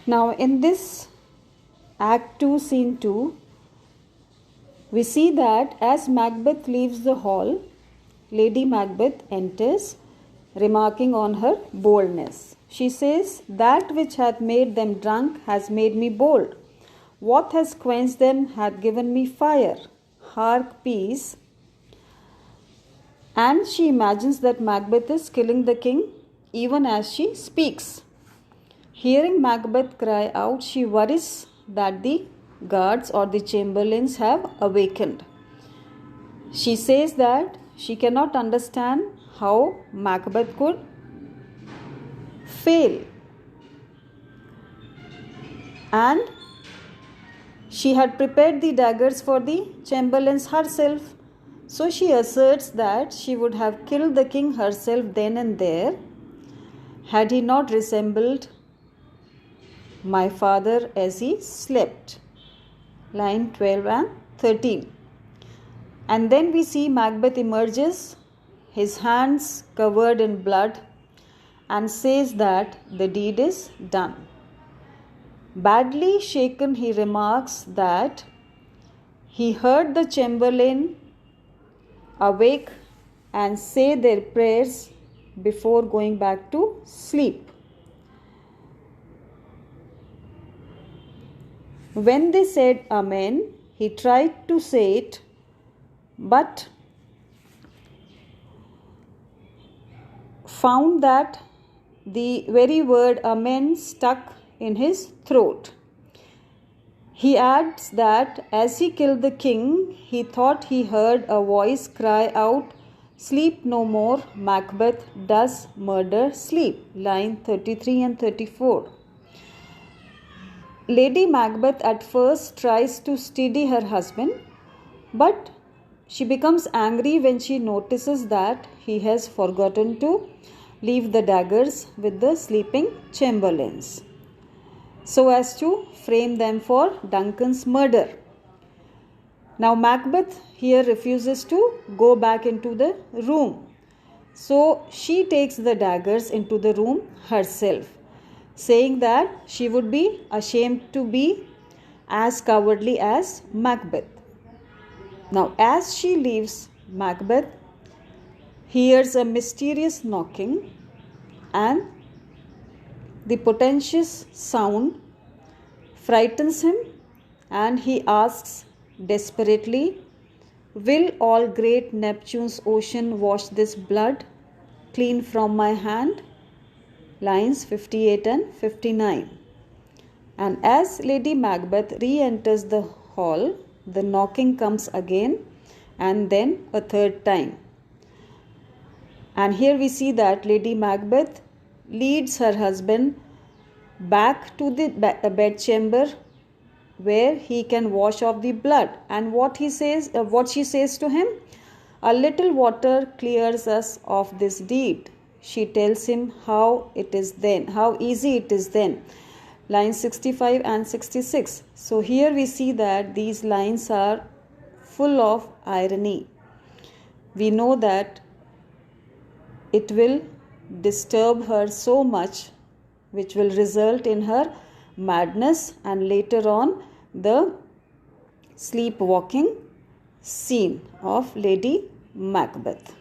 Now, in this Act 2, Scene 2, we see that as Macbeth leaves the hall, Lady Macbeth enters, remarking on her boldness. She says, "That which hath made them drunk has made me bold. What has quenched them hath given me fire. Hark, peace." And she imagines that Macbeth is killing the king even as she speaks. Hearing Macbeth cry out, she worries that the guards or the chamberlains have awakened. She says that she cannot understand how Macbeth could fail. And she had prepared the daggers for the chamberlains herself. So she asserts that she would have killed the king herself then and there had he not resembled my father as he slept. Line 12 and 13. And then we see Macbeth emerges, his hands covered in blood, and says that the deed is done. Badly shaken, he remarks that he heard the chamberlain awake and say their prayers before going back to sleep. When they said Amen, he tried to say it, but found that the very word Amen stuck in his throat. He adds that as he killed the king, he thought he heard a voice cry out, "Sleep no more, Macbeth does murder sleep." Line 33 and 34. Lady Macbeth at first tries to steady her husband, but she becomes angry when she notices that he has forgotten to leave the daggers with the sleeping chamberlains, so as to frame them for Duncan's murder. Now Macbeth here refuses to go back into the room. So she takes the daggers into the room herself, saying that she would be ashamed to be as cowardly as Macbeth. Now as she leaves, Macbeth hears a mysterious knocking, and the portentous sound frightens him, and he asks desperately, "Will all great Neptune's ocean wash this blood clean from my hand?" Lines 58 and 59. And as Lady Macbeth re-enters the hall, the knocking comes again, and then a third time. And here we see that Lady Macbeth leads her husband back to the bedchamber where he can wash off the blood. And what she says to him, "A little water clears us of this deed." She tells him how easy it is then. Lines 65 and 66. So here we see that these lines are full of irony. We know that it will disturb her so much, which will result in her madness and later on the sleepwalking scene of Lady Macbeth.